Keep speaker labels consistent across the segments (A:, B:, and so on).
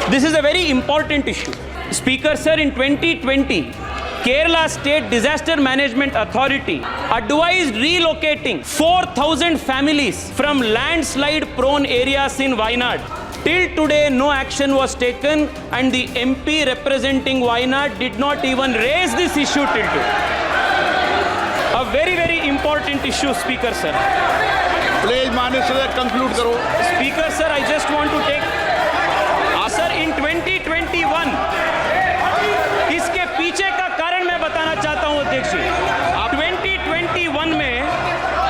A: This is a very important issue. Speaker sir, in 2020, Kerala State Disaster Management Authority advised relocating 4,000 families from landslide-prone areas in Wayanad. Till today, no action was taken, and the MP representing Wayanad did not even raise this issue till today. A very, very important issue, Speaker sir.
B: Please माननीय सदस्य conclude करो।
A: Speaker sir, I just want to take. Sir, in 2021, इसके पीछे का कारण मैं बताना चाहता हूं अध्यक्ष जी। 2021 में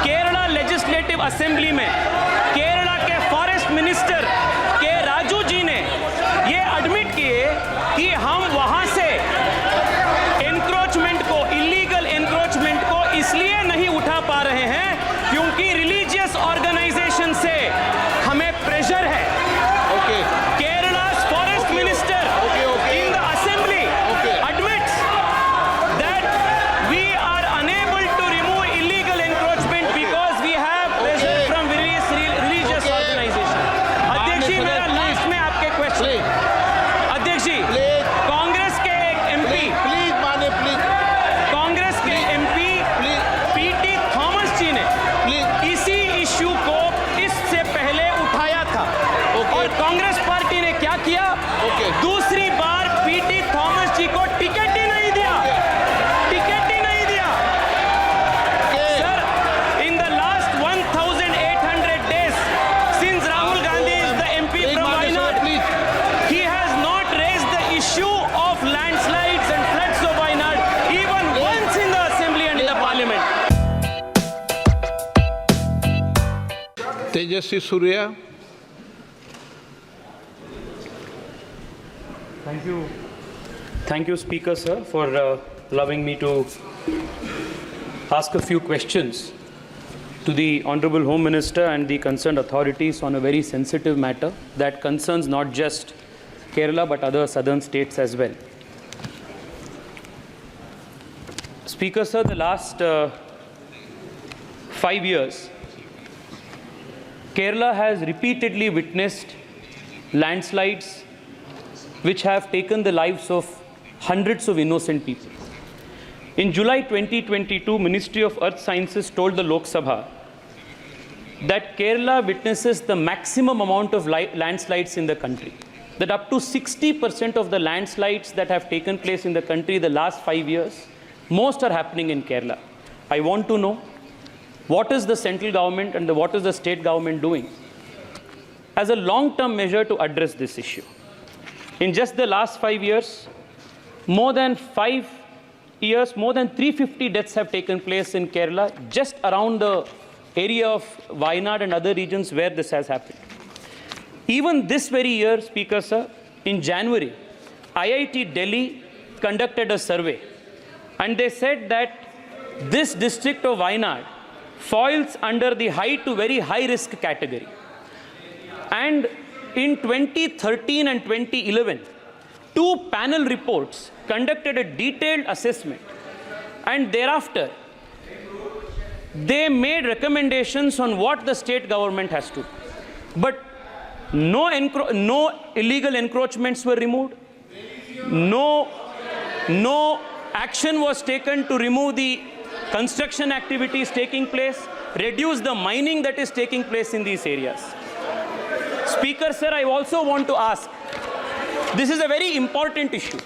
A: केरला लेजिस्लेटिव असेंबली में केरला के फॉरेस्ट मिनिस्टर के राजू जी ने ये एडमिट किए कि हम वहां से एनक्रोचमेंट को, इलीगल एनक्रोचमेंट को इसलिए नहीं उठा पा रहे हैं क्योंकि रिलीजियस ऑर्गेनाइजेशन से हमें प्रेशर है।
B: Okay
A: Kerala's forest minister in the assembly admits that we are unable to remove illegal encroachment because we have pressure from various religious organizations. अध्यक्ष जी, मेरा लास्ट में आपके क्वेश्चन। अध्यक्ष जी, कांग्रेस के एक एमपी,
B: प्लीज माननीय प्लीज
A: कांग्रेस के एमपी पीटी थॉमस जी ने इसी इश्यू को इससे पहले उठाया था और कांग्रेस पार्टी ने क्या किया? दूसरी बार पीटी थॉमस जी को टिकट ही नहीं दिया, टिकट ही नहीं दिया। Sir, in the last 1800 days since Rahul Gandhi is the MP from Wayanad, he has not raised the issue of landslides and floods of Wayanad even once in the assembly and in the parliament.
B: Tejasvi Surya.
A: Thank you, Speaker, sir, for allowing me to ask a few questions to the Honorable Home Minister and the concerned authorities on a very sensitive matter that concerns not just Kerala but other southern states as well. Speaker, sir, the last 5 years, Kerala has repeatedly witnessed landslides which have taken the lives of hundreds of innocent people. In July 2022, Ministry of Earth Sciences told the Lok Sabha that Kerala witnesses the maximum amount of landslides in the country, that up to 60% of the landslides that have taken place in the country the last 5 years, most are happening in Kerala. I want to know, what is the central government and what is the state government doing as a long-term measure to address this issue? In just the last 5 years, more than 350 deaths have taken place in Kerala, just around the area of Wayanad and other regions where this has happened. Even this very year, Speaker sir, in January, IIT Delhi conducted a survey and they said that this district of Wayanad falls under the high to very high risk category. And in 2013 and 2011, 2 panel reports conducted a detailed assessment, and thereafter they made recommendations on what the state government has to do. But no illegal encroachments were removed, no action was taken to remove the construction activities taking place, reduce the mining that is taking place in these areas. Speaker sir, I also want to ask, this is a very important issue.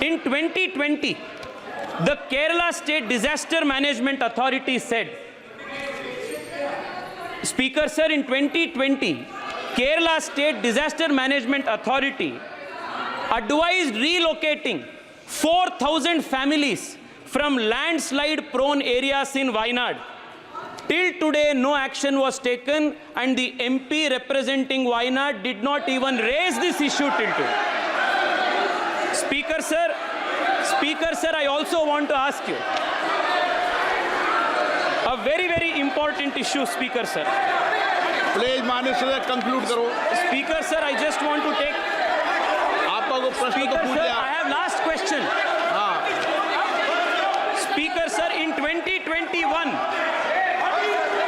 A: In 2020, the Kerala State Disaster Management Authority said, Speaker sir, in 2020, Kerala State Disaster Management Authority advised relocating 4,000 families from landslide-prone areas in Wayanad. Till today, no action was taken, and the MP representing Wayanad did not even raise this issue till today. Speaker sir, I also want to ask you a very, very important issue, Speaker sir.
B: Please माननीय सदस्य conclude करो।
A: Speaker sir, I just want to take.
B: आपका को प्रश्न तो
A: Speaker
B: पूछ
A: sir,
B: लिया।
A: I have last question.
B: हाँ
A: Speaker sir, in 2021,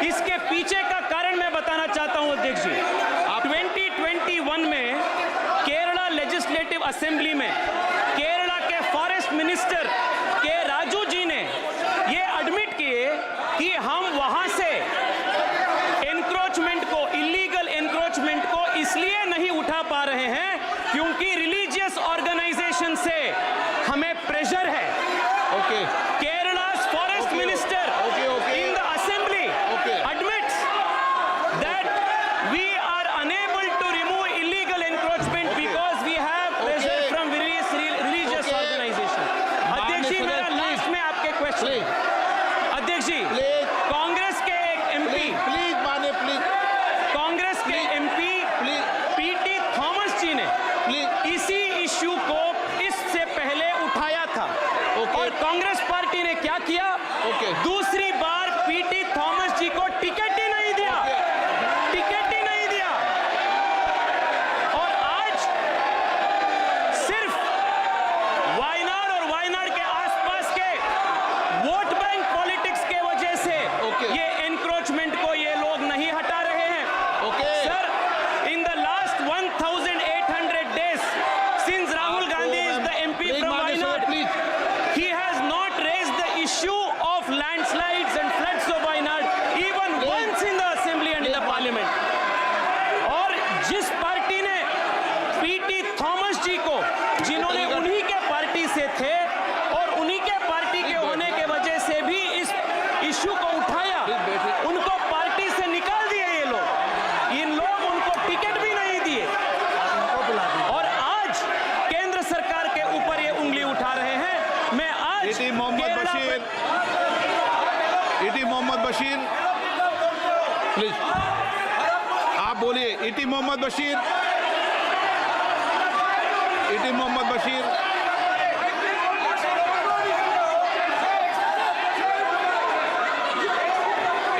A: इसके पीछे का कारण मैं बताना चाहता हूं अध्यक्ष जी। 2021 में असेंबली में केरला के फॉरेस्ट मिनिस्टर के राजू जी ने ये एडमिट किए कि हम वहां से एनक्रोचमेंट को, इलीगल एनक्रोचमेंट को इसलिए नहीं उठा पा रहे हैं क्योंकि रिलीजियस ऑर्गेनाइजेशन से हमें प्रेशर है।
B: Okay.
A: Kerala's forest minister in the assembly admits that we are unable to remove illegal encroachment because we have pressure from various religious organizations. अध्यक्ष जी, मेरा लास्ट में आपके क्वेश्चन। अध्यक्ष जी, कांग्रेस के एक एमपी,
B: प्लीज माने, प्लीज
A: कांग्रेस के एमपी पीटी थॉमस जी ने
B: प्लीज।
A: इसी इश्यू को इससे पहले उठाया था और कांग्रेस पार्टी ने क्या किया? दूसरी बार पीटी थॉमस जी को टिकट ही नहीं दिया, टिकट ही नहीं दिया। और आज सिर्फ वायनाड और वायनाड के आसपास के वोट बैंक पॉलिटिक्स के वजह से ये एनक्रोचमेंट को ये लोग नहीं हटा रहे हैं। Sir, in the last 1800 days since Rahul Gandhi is the MP from Wayanad, he has not raised the issue of landslides and floods of Wayanad even once in the assembly and in the parliament. और जिस party ने PT Thomas जी को, जिन्होंने उन्हीं के party से थे और उन्हीं के पार्टी के होने के वजह से भी इस इश्यू को उठाया, उनको पार्टी से निकाल दिए ये लोग। इन लोग उनको टिकट भी नहीं दिए और आज केंद्र सरकार के ऊपर ये उंगली उठा रहे हैं। मैं आज
B: इटी मोहम्मद बशीर, प्लीज आप बोलिए। इटी मोहम्मद बशीर, इटी मोहम्मद बशीर,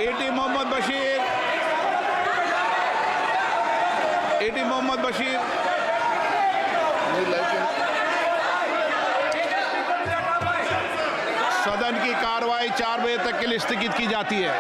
B: इटी मोहम्मद बशीर, इटी मोहम्मद बशीर। सदन की कार्रवाई 4 बजे तक के लिए स्थगित की जाती है।